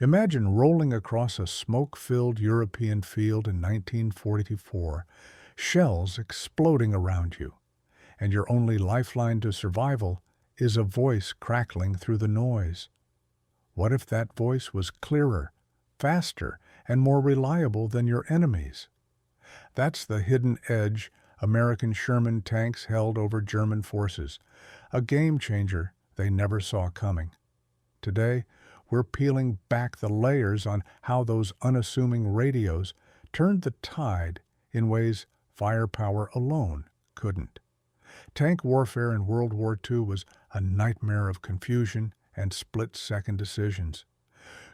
Imagine rolling across a smoke-filled European field in 1944, shells exploding around you, and your only lifeline to survival is a voice crackling through the noise. What if that voice was clearer, faster, and more reliable than your enemy's? That's the hidden edge American Sherman tanks held over German forces, a game-changer they never saw coming. Today, we're peeling back the layers on how those unassuming radios turned the tide in ways firepower alone couldn't. Tank warfare in World War II was a nightmare of confusion and split-second decisions.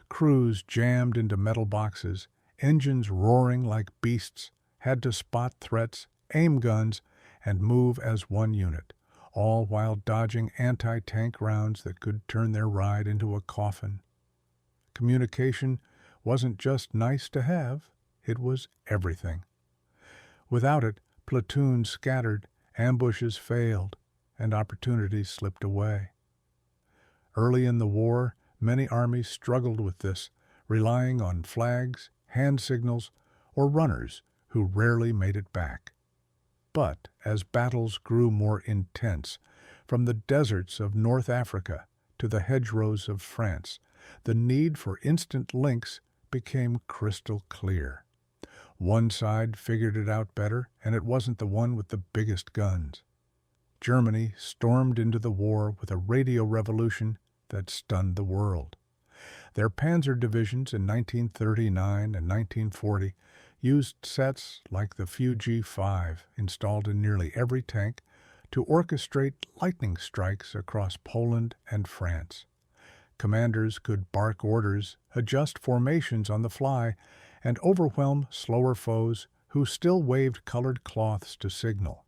Crews jammed into metal boxes, engines roaring like beasts, had to spot threats, aim guns, and move as one unit, all while dodging anti-tank rounds that could turn their ride into a coffin. Communication wasn't just nice to have, it was everything. Without it, platoons scattered, ambushes failed, and opportunities slipped away. Early in the war, many armies struggled with this, relying on flags, hand signals, or runners who rarely made it back. But as battles grew more intense, from the deserts of North Africa to the hedgerows of France, the need for instant links became crystal clear. One side figured it out better, and it wasn't the one with the biggest guns. Germany stormed into the war with a radio revolution that stunned the world. Their panzer divisions in 1939 and 1940 used sets like the WWII, installed in nearly every tank, to orchestrate lightning strikes across Poland and France. Commanders could bark orders, adjust formations on the fly, and overwhelm slower foes who still waved colored cloths to signal.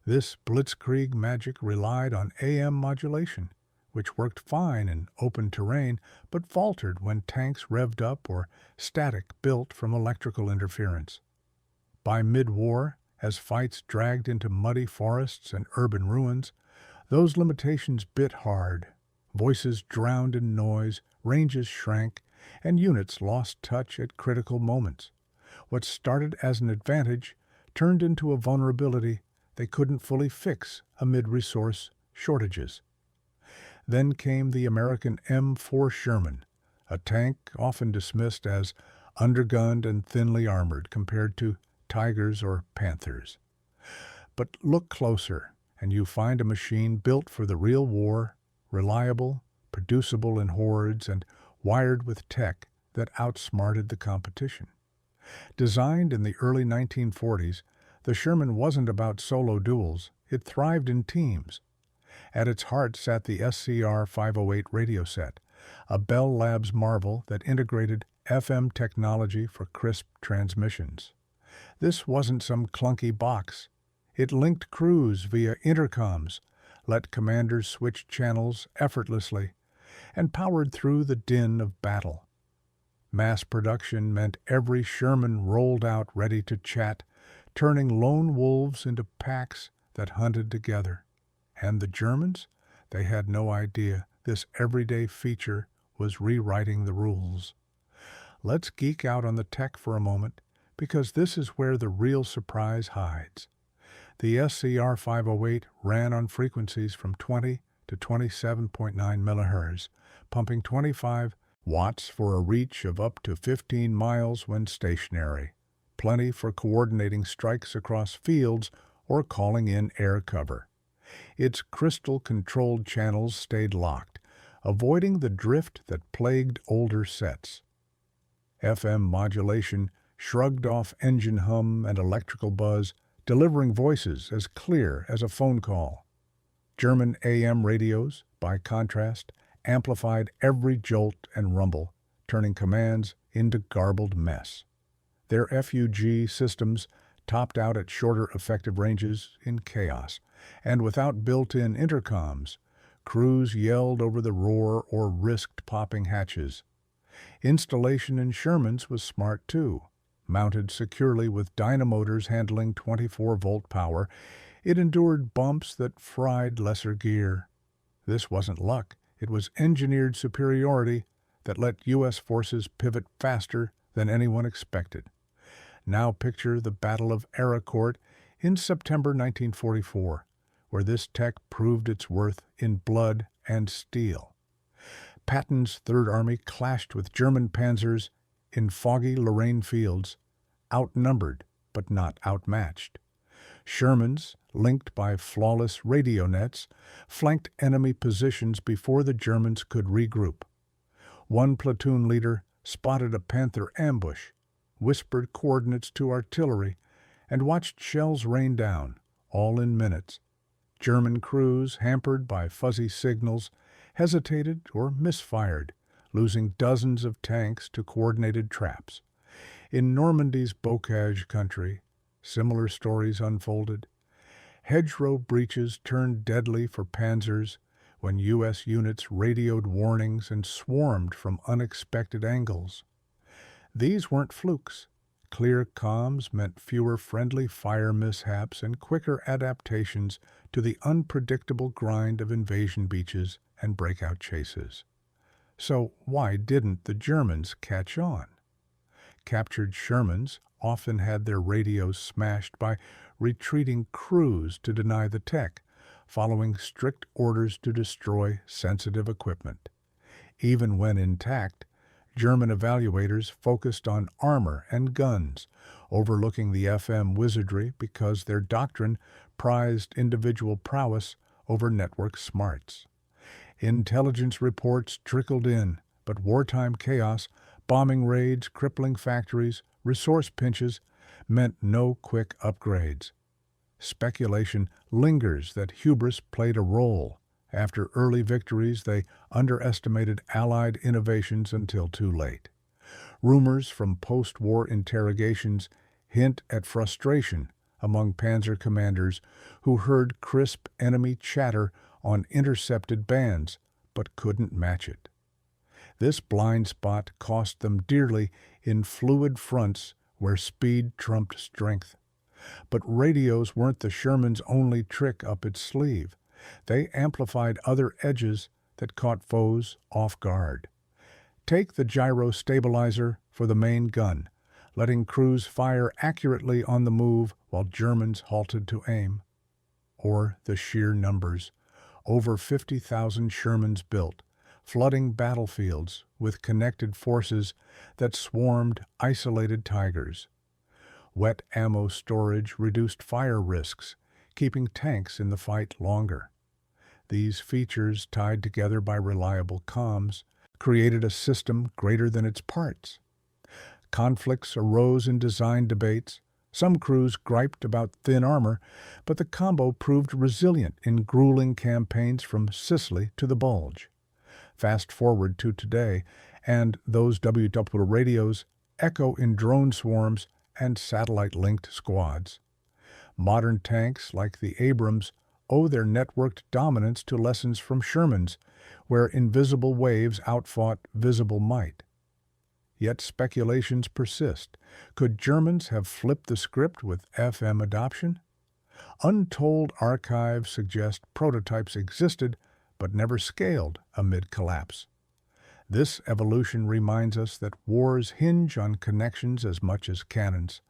This blitzkrieg magic relied on AM modulation, which worked fine in open terrain but faltered when tanks revved up or static built from electrical interference. By mid-war, as fights dragged into muddy forests and urban ruins, those limitations bit hard. Voices drowned in noise, ranges shrank, and units lost touch at critical moments. What started as an advantage turned into a vulnerability they couldn't fully fix amid resource shortages. Then came the American M4 Sherman, a tank often dismissed as undergunned and thinly armored compared to Tigers or Panthers. But look closer, and you find a machine built for the real war, reliable, producible in hordes, and wired with tech that outsmarted the competition. Designed in the early 1940s, the Sherman wasn't about solo duels, it thrived in teams. At its heart sat the SCR 508 radio set, a Bell Labs marvel that integrated FM technology for crisp transmissions. This wasn't some clunky box. It linked crews via intercoms, let commanders switch channels effortlessly, and powered through the din of battle. Mass production meant every Sherman rolled out ready to chat, turning lone wolves into packs that hunted together. And the Germans? They had no idea this everyday feature was rewriting the rules. Let's geek out on the tech for a moment, because this is where the real surprise hides. The SCR 508 ran on frequencies from 20 to 27.9 MHz, pumping 25 watts for a reach of up to 15 miles when stationary, plenty for coordinating strikes across fields or calling in air cover. Its crystal-controlled channels stayed locked, avoiding the drift that plagued older sets. FM modulation shrugged off engine hum and electrical buzz, delivering voices as clear as a phone call. German AM radios, by contrast, amplified every jolt and rumble, turning commands into garbled mess. Their FUG systems topped out at shorter effective ranges in chaos, and without built-in intercoms, crews yelled over the roar or risked popping hatches. Installation in Shermans was smart too. Mounted securely with dynamotors handling 24-volt power, it endured bumps that fried lesser gear. This wasn't luck, it was engineered superiority that let U.S. forces pivot faster than anyone expected. Now picture the Battle of Aracourt in September 1944, where this tech proved its worth in blood and steel. Patton's Third Army clashed with German panzers in foggy Lorraine fields, outnumbered but not outmatched. Sherman's, linked by flawless radio nets, flanked enemy positions before the Germans could regroup. One platoon leader spotted a Panther ambush, whispered coordinates to artillery, and watched shells rain down, all in minutes. German crews, hampered by fuzzy signals, hesitated or misfired, losing dozens of tanks to coordinated traps. In Normandy's Bocage country, similar stories unfolded. Hedgerow breaches turned deadly for panzers when U.S. units radioed warnings and swarmed from unexpected angles. These weren't flukes. Clear comms meant fewer friendly fire mishaps and quicker adaptations to the unpredictable grind of invasion beaches and breakout chases. So why didn't the Germans catch on? Captured Shermans often had their radios smashed by retreating crews to deny the tech, following strict orders to destroy sensitive equipment. Even when intact, German evaluators focused on armor and guns, overlooking the FM wizardry because their doctrine prized individual prowess over network smarts. Intelligence reports trickled in, but wartime chaos, bombing raids, crippling factories, resource pinches meant no quick upgrades. Speculation lingers that hubris played a role. After early victories, they underestimated Allied innovations until too late. Rumors from post-war interrogations hint at frustration among panzer commanders who heard crisp enemy chatter on intercepted bands but couldn't match it. This blind spot cost them dearly in fluid fronts where speed trumped strength. But radios weren't the Sherman's only trick up its sleeve. They amplified other edges that caught foes off guard. Take the gyro stabilizer for the main gun, letting crews fire accurately on the move while Germans halted to aim. Or the sheer numbers. Over 50,000 Shermans built, flooding battlefields with connected forces that swarmed isolated tigers. Wet ammo storage reduced fire risks, keeping tanks in the fight longer. These features, tied together by reliable comms, created a system greater than its parts. Conflicts arose in design debates. Some crews griped about thin armor, but the combo proved resilient in grueling campaigns from Sicily to the Bulge. Fast forward to today, and those WWII radios echo in drone swarms and satellite-linked squads. Modern tanks like the Abrams owe their networked dominance to lessons from Sherman's, where invisible waves outfought visible might. Yet speculations persist. Could Germans have flipped the script with FM adoption? Untold archives suggest prototypes existed but never scaled amid collapse. This evolution reminds us that wars hinge on connections as much as cannons,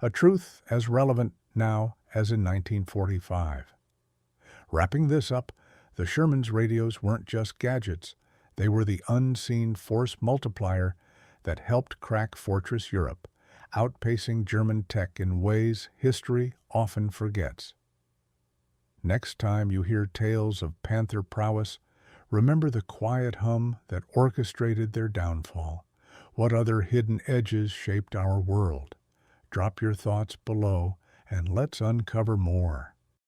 a truth as relevant now as in 1945. Wrapping this up, the Sherman's radios weren't just gadgets. They were the unseen force multiplier that helped crack Fortress Europe, outpacing German tech in ways history often forgets. Next time you hear tales of Panther prowess, remember the quiet hum that orchestrated their downfall. What other hidden edges shaped our world? Drop your thoughts below and let's uncover more.